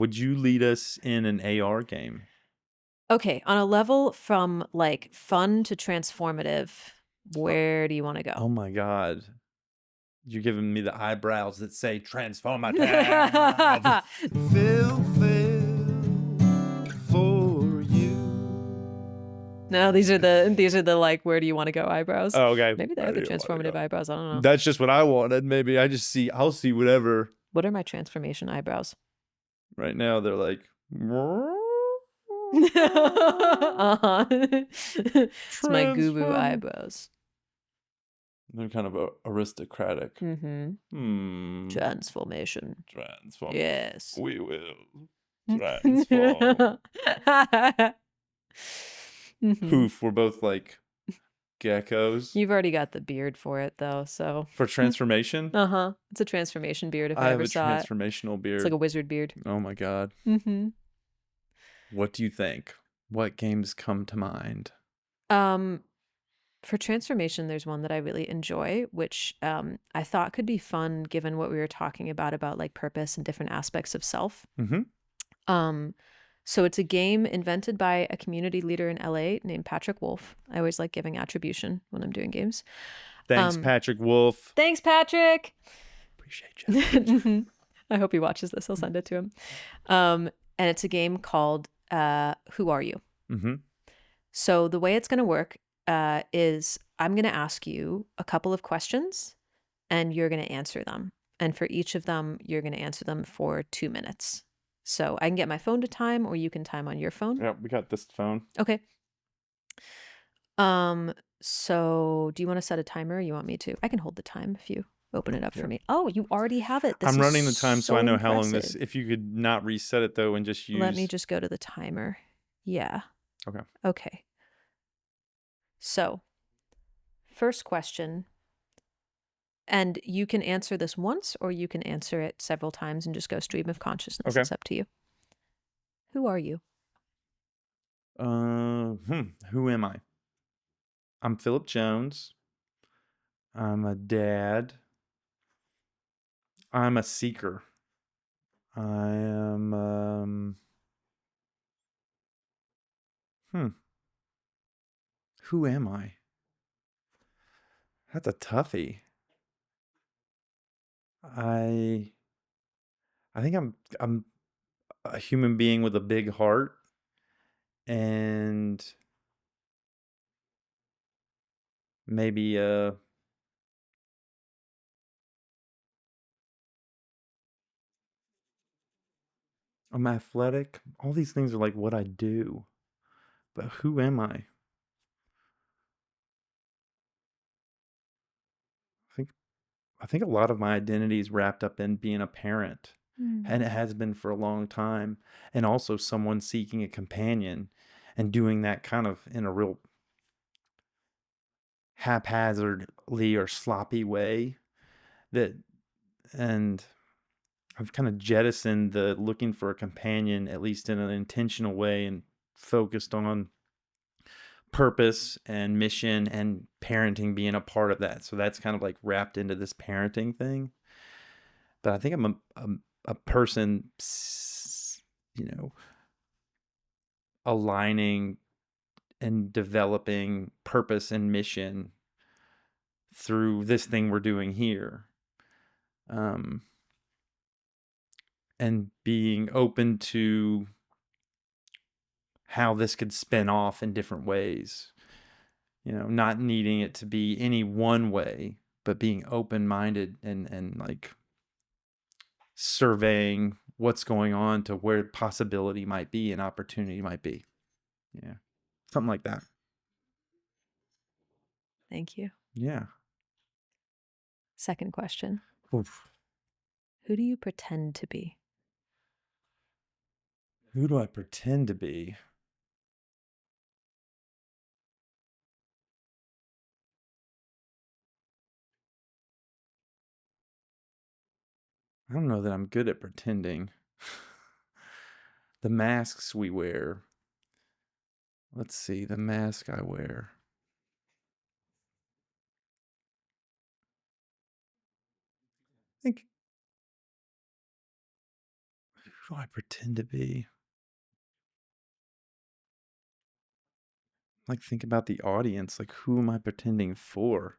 would you lead us in an AR game? Okay, on a level from like fun to transformative, where do you want to Oh go? my God. You're giving me the eyebrows that say transformative. Feel for you. No, these are the like where do you want to go eyebrows. Oh, okay. Maybe they are the transformative eyebrows. I don't know. That's just what I wanted. Maybe I'll see whatever. What are my transformation eyebrows? Right now they're like uh-huh. It's my guru transform. eyebrows. They're kind of aristocratic. Mm-hmm. Transformation. Transform. Yes. We will transform. Poof, we're both like geckos. You've already got the beard for it though, so. For transformation? Uh-huh. It's a transformation beard if I have ever a saw it. transformational beard. It's like a wizard beard. Oh my God. What do you think? What games come to mind? For transformation, there's one that I really enjoy, which I thought could be fun given what we were talking about like purpose and different aspects of self. So it's a game invented by a community leader in LA named Patrick Wolf. I always like giving attribution when I'm doing games. Thanks, Patrick Wolf. Thanks, Patrick. Appreciate you. I hope he watches this. I'll send it to him. And it's a game called Who Are You? So the way it's going to work is I'm going to ask you a couple of questions and you're going to answer them. And for each of them, you're going to answer them for 2 minutes. So I can get my phone to time or you can time on your phone. Yeah, we got this phone. Okay. So do you want to set a timer or you want me to? I can hold the time if you open it up for me. Oh, you already have it. I'm running the time so I know how long this. If you could not reset it though and just use. Let me just go to the timer. Yeah. Okay. Okay. So, first question, and you can answer this once or you can answer it several times and just go stream of consciousness. Okay. It's up to you. Who are you? Who am I? I'm Philip Jones. I'm a dad. I'm a seeker. I am Who am I? That's a toughie. I think I'm a human being with a big heart and maybe I'm athletic. All these things are like what I do. But who am I? I think a lot of my identity is wrapped up in being a parent. And it has been for a long time. And also someone seeking a companion and doing that kind of in a real haphazardly or sloppy way. And I've kind of jettisoned the looking for a companion, at least in an intentional way, and focused on purpose and mission and parenting being a part of that. So that's kind of like wrapped into this parenting thing. But I think I'm a person, aligning and developing purpose and mission through this thing we're doing here. And being open to how this could spin off in different ways. Not needing it to be any one way, but being open-minded and like surveying what's going on to where possibility might be and opportunity might be. Yeah. Something like that. Thank you. Yeah. Second question. Oof. Who do you pretend to be? Who do I pretend to be? I don't know that I'm good at pretending. The masks we wear. Let's see, the mask I wear. I think Who do I pretend to be? Like, think about the audience. Like, who am I pretending for?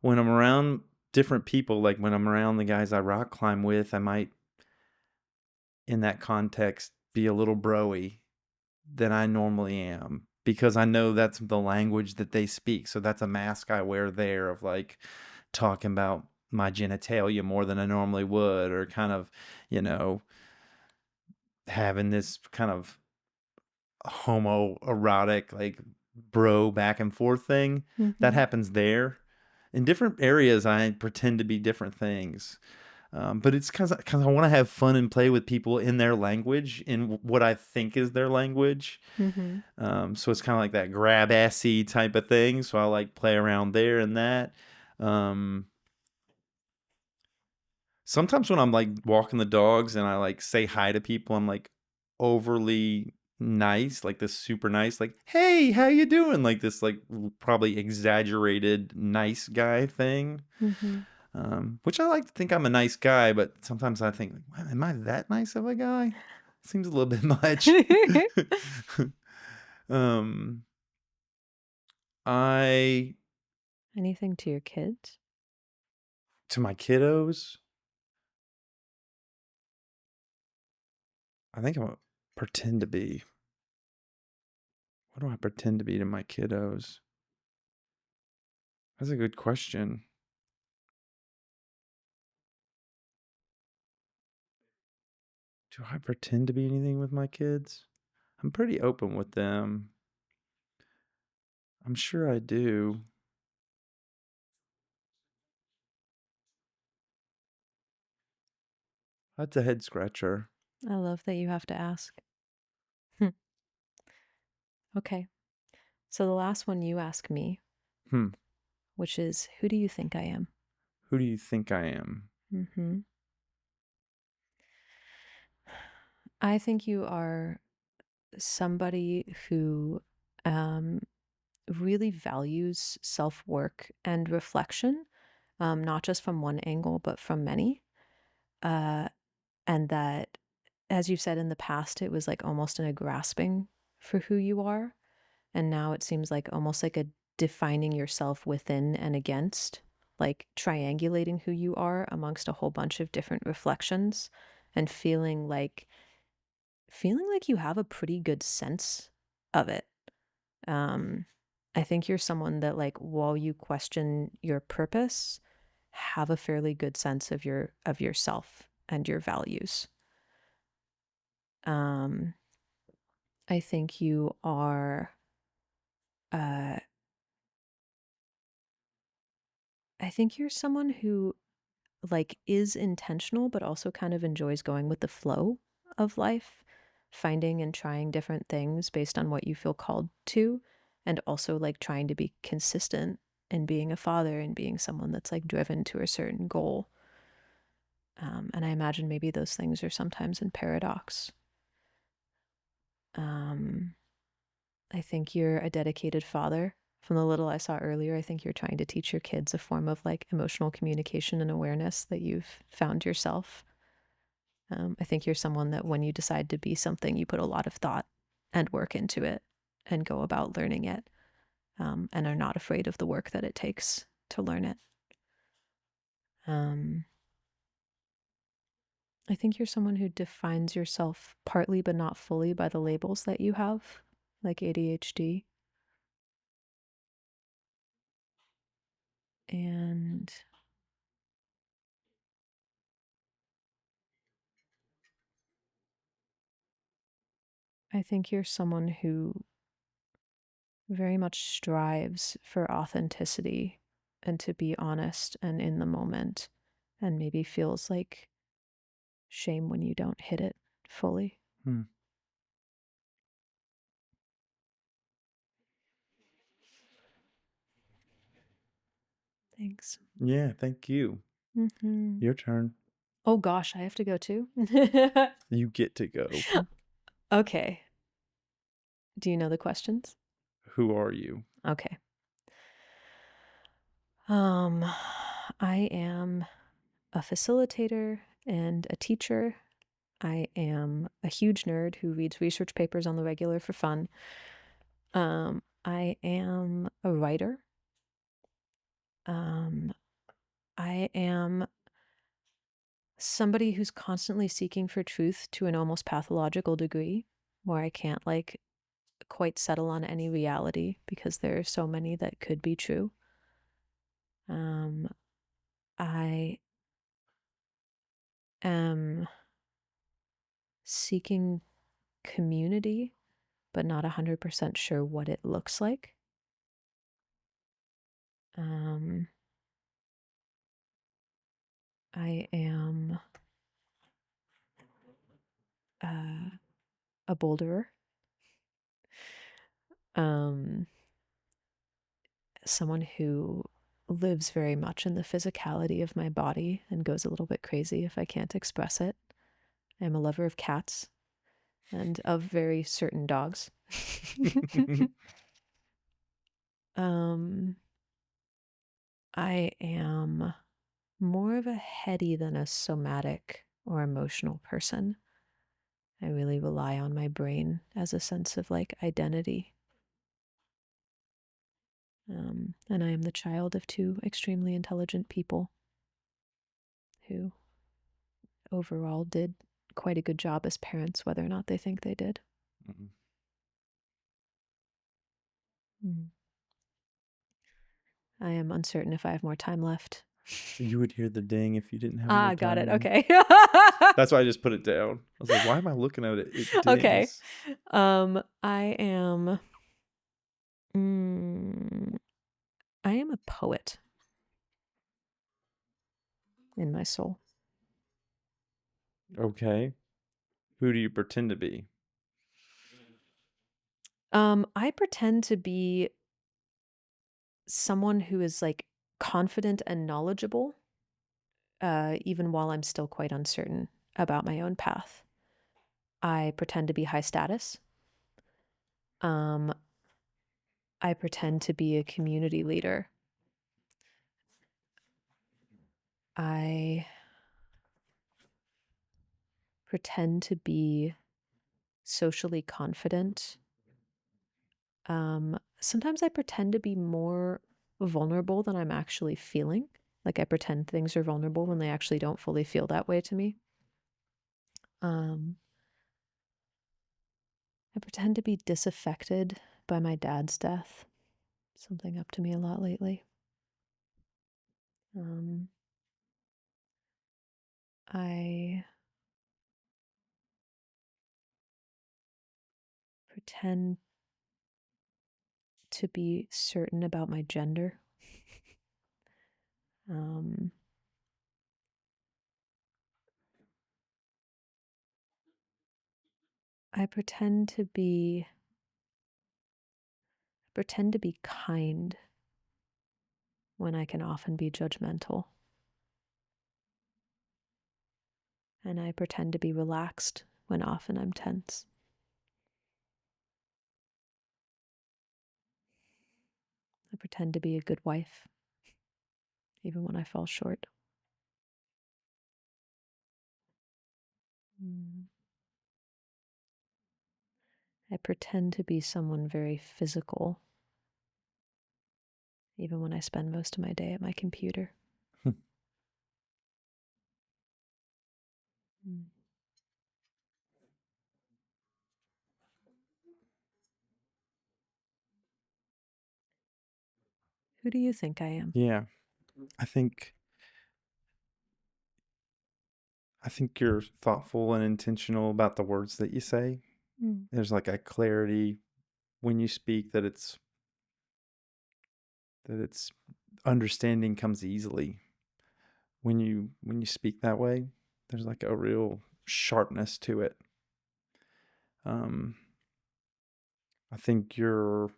When I'm around different people, like when I'm around the guys I rock climb with, I might, in that context, be a little broy than I normally am because I know that's the language that they speak. So that's a mask I wear there of like talking about my genitalia more than I normally would, or kind of, you know, having this kind of homoerotic, like bro back and forth thing. That Mm-hmm. happens there. In different areas, I pretend to be different things. But it's because I want to have fun and play with people in their language, in what I think is their language. Mm-hmm. So it's kind of like that grab assy type of thing. So I like play around there and that. Um, Sometimes when I'm like walking the dogs and I like say hi to people, I'm like overly nice, like this super nice, like, hey, how you doing? Like this, like probably exaggerated nice guy thing. Mm-hmm. Which I like to think I'm a nice guy, but sometimes I think, "Wow, am I that nice of a guy? Seems a little bit much." um, I Anything to your kids? To my kiddos, I think I'm a pretend to be. What do I pretend to be to my kiddos? That's a good question. Do I pretend to be anything with my kids? I'm pretty open with them. I'm sure I do. That's a head scratcher. I love that you have to ask. Hmm. Okay. So the last one you ask me, Hmm. which is, who do you think I am? Who do you think I am? Mm-hmm. I think you are somebody who um, really values self work and reflection, not just from one angle, but from many. Uh, and that, as you've said in the past, it was like almost in a grasping for who you are. And now it seems like almost like a defining yourself within and against, like triangulating who you are amongst a whole bunch of different reflections and feeling like you have a pretty good sense of it. Um, I think you're someone that, like, while you question your purpose, have a fairly good sense of yourself and your values. Um, I think you are uh I think you're someone who like is intentional but also kind of enjoys going with the flow of life, finding and trying different things based on what you feel called to, and also like trying to be consistent in being a father and being someone that's like driven to a certain goal. And I imagine maybe those things are sometimes in paradox. Um, I think you're a dedicated father. From the little I saw earlier, I think you're trying to teach your kids a form of like emotional communication and awareness that you've found yourself. I think you're someone that when you decide to be something, you put a lot of thought and work into it and go about learning it, and are not afraid of the work that it takes to learn it. Um, I think you're someone who defines yourself partly but not fully by the labels that you have, like ADHD. And I think you're someone who very much strives for authenticity and to be honest and in the moment, and maybe feels like shame when you don't hit it fully. Hmm. Thanks. Yeah, thank you. Hmm. Your turn. Oh gosh, I have to go too. You get to go. Okay. Do you know the questions? Who are you? Okay. Um, I am a facilitator and a teacher. I am a huge nerd who reads research papers on the regular for fun. I am a writer. I am somebody who's constantly seeking for truth to an almost pathological degree, where I can't like quite settle on any reality because there are so many that could be true. I am seeking community, but not 100% sure what it looks like. I am a boulderer. Someone who lives very much in the physicality of my body and goes a little bit crazy if I can't express it. I'm a lover of cats and of very certain dogs. I am more of a heady than a somatic or emotional person. I really rely on my brain as a sense of like identity. And I am the child of two extremely intelligent people who overall did quite a good job as parents, whether or not they think they did. Mhm. I am uncertain if I have more time left. You would hear the ding if you didn't have more Got it. time. Okay. That's why I just put it down. I was like, why am I looking at it? It Okay. dings. I am. I am a poet in my soul. Okay. Who do you pretend to be? I pretend to be someone who is like confident and knowledgeable, even while I'm still quite uncertain about my own path. I pretend to be high status. I pretend to be a community leader. I pretend to be socially confident. Sometimes I pretend to be more vulnerable than I'm actually feeling. Like I pretend things are vulnerable when they actually don't fully feel that way to me. I pretend to be disaffected by my dad's death. Something up to me a lot lately. I pretend to be certain about my gender. I pretend to be kind when I can often be judgmental. And I pretend to be relaxed when often I'm tense. I pretend to be a good wife, even when I fall short. I pretend to be someone very physical, even when I spend most of my day at my computer. Who do you think I am? Yeah. I think you're thoughtful and intentional about the words that you say. There's like a clarity when you speak that it's understanding comes easily. When you speak that way, there's like a real sharpness to it. I think you're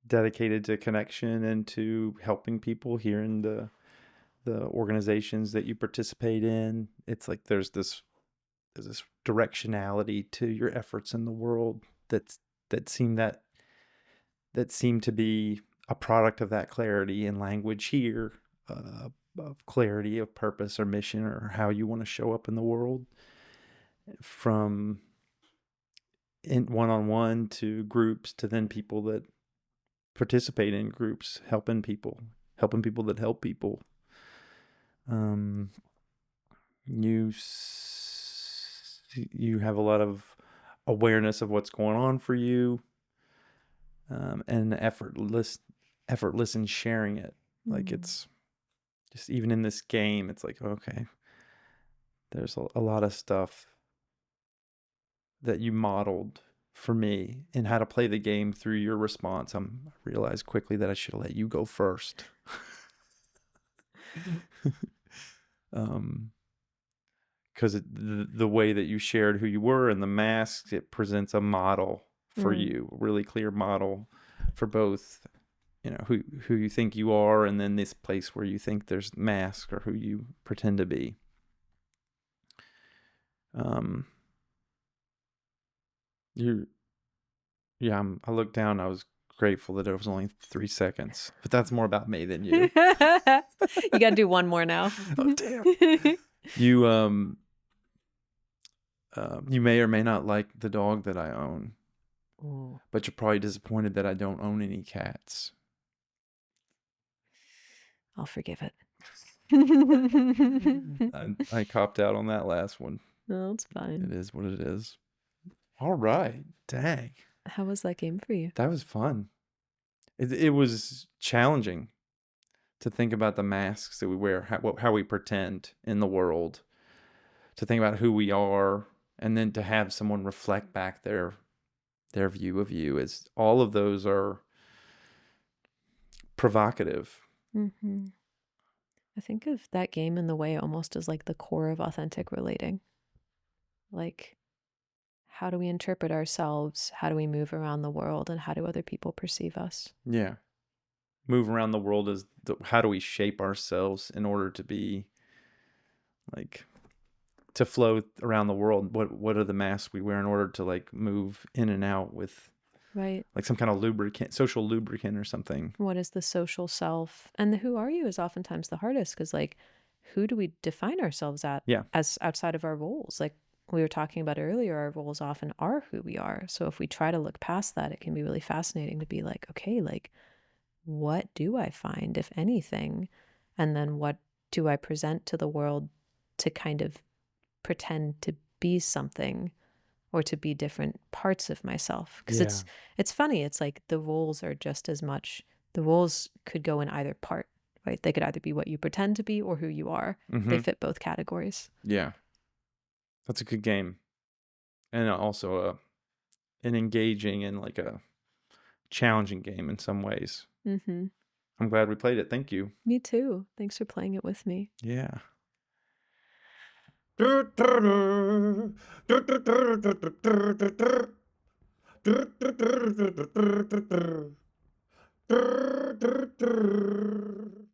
dedicated to connection and to helping people here in the organizations that you participate in. It's like there's this directionality to your efforts in the world that seem to be a product of that clarity in language here, of clarity, of purpose or mission, or how you want to show up in the world, from in one-on-one to groups to then people that participate in groups, helping people that help people. Um, you you have a lot of awareness of what's going on for you, and effortless in sharing it. Like, it's just, even in this game, it's like, okay, there's a lot of stuff that you modeled for me in how to play the game through your response. I realized quickly that I should have let you go first. Because the way that you shared who you were and the masks, it presents a model for you, a really clear model for both, who you think you are, and then this place where you think there's masks, or who you pretend to be. I looked down. I was grateful that it was only 3 seconds, but that's more about me than you. You got to do one more now. Oh, damn. You you may or may not like the dog that I own. Ooh. But you're probably disappointed that I don't own any cats. I'll forgive it. I copped out on that last one. No, it's fine. It is what it is. All right. Dang. How was that game for you? That was fun. It was challenging to think about the masks that we wear, how we pretend in the world, to think about who we are, and then to have someone reflect back their view of you. As all of those are provocative. Mm-hmm. I think of that game in the way almost as like the core of authentic relating. Like, how do we interpret ourselves? How do we move around the world? And how do other people perceive us? Yeah. Move around the world as how do we shape ourselves in order to be, like, to flow around the world? What are the masks we wear in order to, like, move in and out with, right, like, some kind of lubricant, social lubricant or something? What is the social self? And the who are you is oftentimes the hardest, because, like, who do we define ourselves as outside of our roles? Like we were talking about earlier, our roles often are who we are. So if we try to look past that, it can be really fascinating to be like, okay, like, what do I find, if anything? And then what do I present to the world to kind of pretend to be something, or to be different parts of myself? Because it's funny. It's like the roles are just as much, the roles could go in either part, right? They could either be what you pretend to be or who you are. Mm-hmm. They fit both categories. Yeah. That's a good game. And also an engaging and, like, a challenging game in some ways. Mm-hmm. I'm glad we played it. Thank you. Me too. Thanks for playing it with me. Yeah.